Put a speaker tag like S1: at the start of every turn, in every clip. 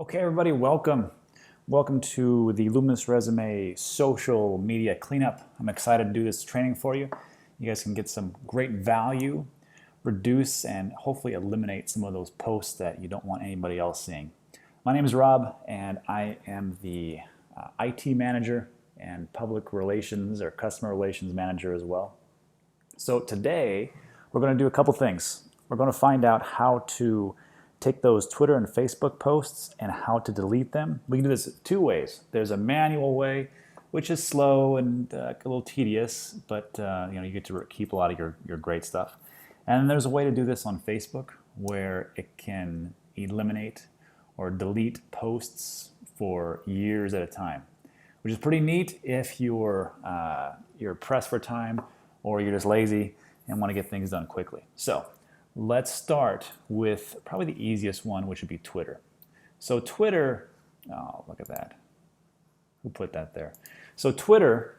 S1: Okay, everybody, welcome. Welcome to the Luminous Resume social media cleanup. I'm excited to do this training for you. You guys can get some great value, reduce, and hopefully eliminate some of those posts that you don't want anybody else seeing. My name is Rob, and I am the IT manager and public relations or customer relations manager as well. So today, we're going to do a couple things. We're going to find out how to take those Twitter and Facebook posts and how to delete them. We can do this two ways. There's a manual way, which is slow and a little tedious, but you get to keep a lot of your great stuff. And there's a way to do this on Facebook where it can eliminate or delete posts for years at a time, which is pretty neat if you're pressed for time or you're just lazy and want to get things done quickly. So let's start with probably the easiest one, which would be Twitter. So Twitter, oh, look at that. Who put that there? So Twitter,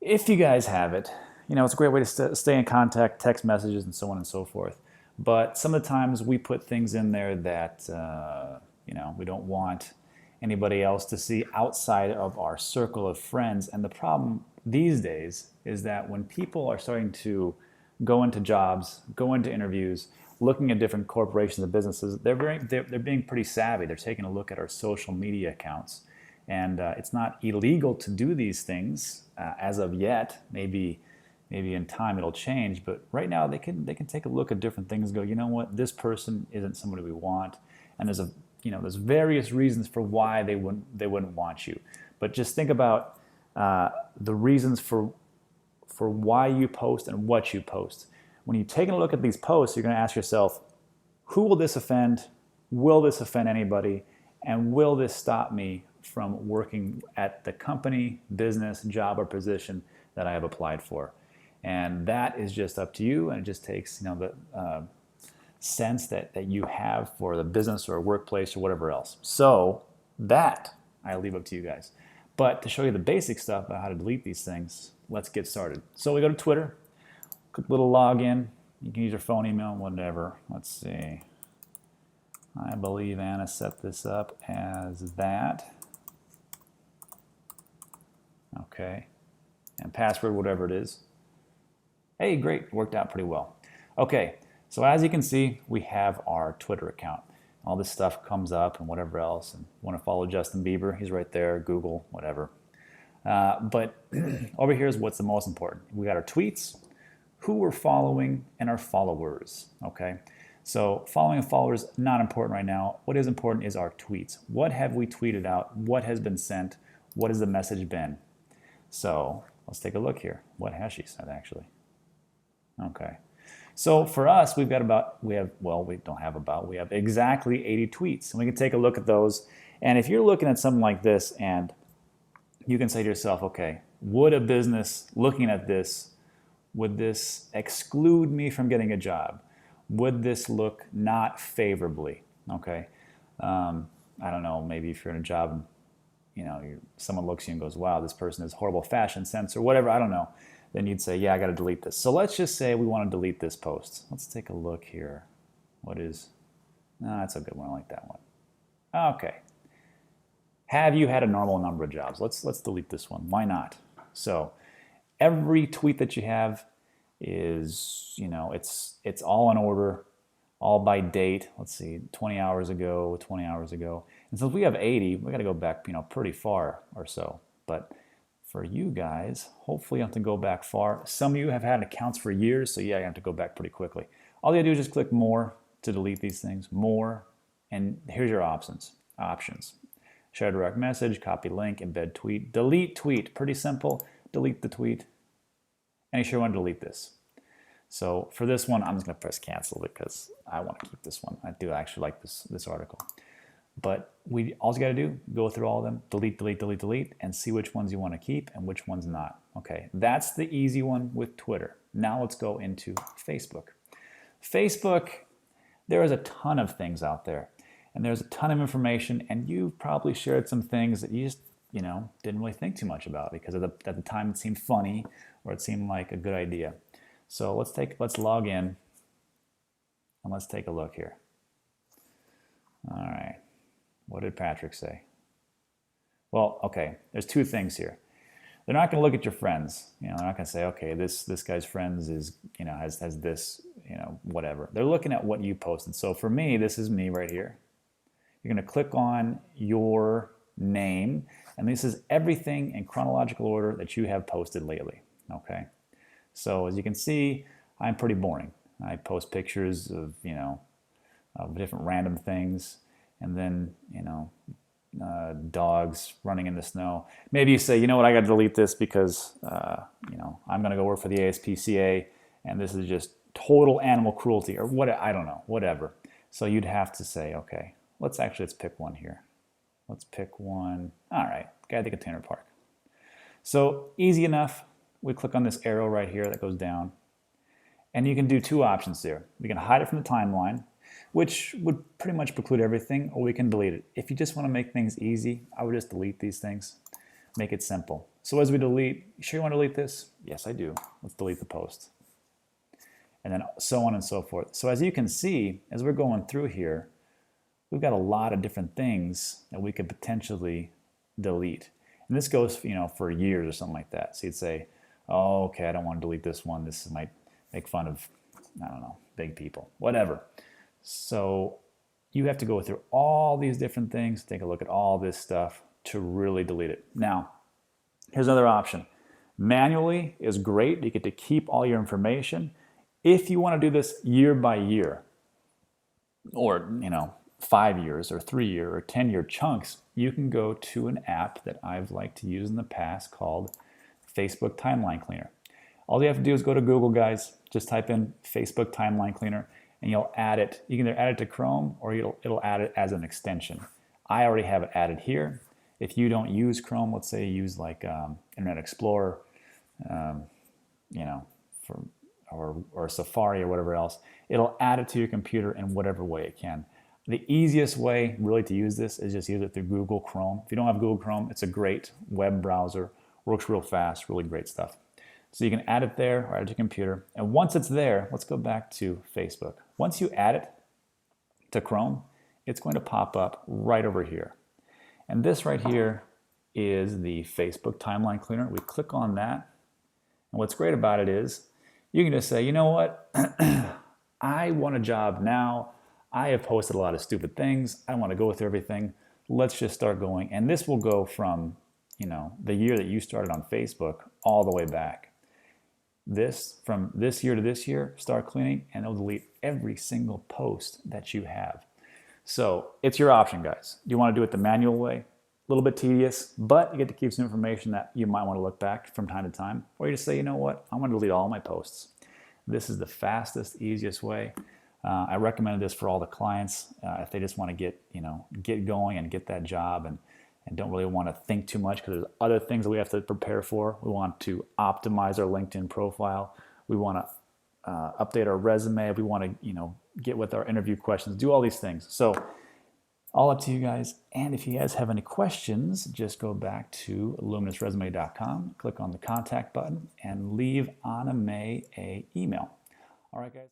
S1: if you guys have it, it's a great way to stay in contact, text messages, and so on and so forth. But some of the times we put things in there that, we don't want anybody else to see outside of our circle of friends. And the problem these days is that when people are starting to go into jobs, go into interviews, looking at different corporations and businesses, they're being pretty savvy. They're taking a look at our social media accounts. And it's not illegal to do these things as of yet. Maybe in time it'll change, but right now they can take a look at different things and go, you know what, this person isn't somebody we want. And there's various reasons for why they wouldn't want you. But just think about the reasons for why you post and what you post. When you're taking a look at these posts, you're going to ask yourself, who will this offend? Will this offend anybody? And will this stop me from working at the company, business, job, or position that I have applied for? And that is just up to you, and it just takes the sense that you have for the business or workplace or whatever else. So that I leave up to you guys. But to show you the basic stuff about how to delete these things, let's get started. So we go to Twitter, quick little login. You can use your phone, email, whatever. Let's see. I believe Anna set this up as that. Okay. And password, whatever it is. Hey, great, worked out pretty well. Okay, so as you can see, we have our Twitter account. All this stuff comes up and whatever else. And want to follow Justin Bieber, he's right there, Google, whatever. But over here is what's the most important. We got our tweets, who we're following, and our followers, okay? So following and followers, not important right now. What is important is our tweets. What have we tweeted out? What has been sent? What has the message been? So let's take a look here. What has she said, actually? Okay. So for us, we have exactly 80 tweets. And we can take a look at those. And if you're looking at something like this and you can say to yourself, okay, would a business looking at this, would this exclude me from getting a job? Would this look not favorably? Okay. I don't know, maybe if you're in a job and someone looks at you and goes, wow, this person has horrible fashion sense or whatever, I don't know. Then you'd say, yeah, I got to delete this. So let's just say we want to delete this post. Let's take a look here. That's a good one. I like that one. Okay. Have you had a normal number of jobs? Let's delete this one. Why not? So every tweet that you have is, it's all in order, all by date. Let's see, 20 hours ago, 20 hours ago. And since we have 80, we got to go back, pretty far or so. But for you guys, hopefully you don't have to go back far. Some of you have had accounts for years, so yeah, you have to go back pretty quickly. All you gotta do is just click more to delete these things, more, and here's your options. Share direct message, copy link, embed tweet, delete tweet, pretty simple, delete the tweet. And you sure want to delete this. So for this one, I'm just gonna press cancel because I want to keep this one. I do actually like this article. But all you got to do, go through all of them, delete, and see which ones you want to keep and which ones not. Okay, that's the easy one with Twitter. Now let's go into Facebook. Facebook, there is a ton of things out there, and there's a ton of information, and you've probably shared some things that you just, didn't really think too much about because at the time it seemed funny or it seemed like a good idea. So let's log in and let's take a look here. All right. What did Patrick say? Well, okay, there's two things here. They're not going to look at your friends. They're not going to say, okay, this guy's friends is, has this, whatever. They're looking at what you posted. So for me, this is me right here. You're going to click on your name, and this is everything in chronological order that you have posted lately. Okay. So as you can see, I'm pretty boring. I post pictures of, of different random things, and then, dogs running in the snow. Maybe you say, you know what, I got to delete this because, I'm going to go work for the ASPCA, and this is just total animal cruelty, or what, I don't know, whatever. So you'd have to say, okay, let's pick one here. Let's pick one. All right, guy at the container park. So easy enough. We click on this arrow right here that goes down, and you can do two options there. We can hide it from the timeline, which would pretty much preclude everything, or we can delete it. If you just want to make things easy, I would just delete these things, make it simple. So as we delete, you sure you want to delete this? Yes, I do. Let's delete the post. And then so on and so forth. So as you can see, as we're going through here, we've got a lot of different things that we could potentially delete. And this goes, for years or something like that. So you'd say, oh, okay, I don't want to delete this one. This might make fun of, I don't know, big people, whatever. So you have to go through all these different things, take a look at all this stuff to really delete it. Now, here's another option. Manually is great. You get to keep all your information. If you want to do this year by year, or 5 years or 3 year or 10-year chunks, you can go to an app that I've liked to use in the past called Facebook Timeline Cleaner. All you have to do is go to Google, guys. Just type in Facebook Timeline Cleaner, and you'll add it. You can either add it to Chrome, or it'll add it as an extension. I already have it added here. If you don't use Chrome, let's say you use like Internet Explorer, or Safari or whatever else, it'll add it to your computer in whatever way it can. The easiest way really to use this is just use it through Google Chrome. If you don't have Google Chrome, it's a great web browser, works real fast, really great stuff. So you can add it there or add it to your computer. And once it's there, let's go back to Facebook. Once you add it to Chrome, it's going to pop up right over here. And this right here is the Facebook Timeline Cleaner. We click on that. And what's great about it is you can just say, you know what? I want a job now. I have posted a lot of stupid things. I want to go through everything. Let's just start going. And this will go from, the year that you started on Facebook all the way back. From this year to this year, start cleaning, and it'll delete every single post that you have. So it's your option, guys. Do you want to do it the manual way? A little bit tedious, but you get to keep some information that you might want to look back from time to time. Or you just say, you know what? I want to delete all my posts. This is the fastest, easiest way. I recommend this for all the clients if they just want to get going and get that job and don't really want to think too much, because there's other things that we have to prepare for. We want to optimize our LinkedIn profile. We want to update our resume. We want to get with our interview questions, do all these things. So all up to you guys. And if you guys have any questions, just go back to luminousresume.com, click on the contact button, and leave Anna May an email. All right, guys.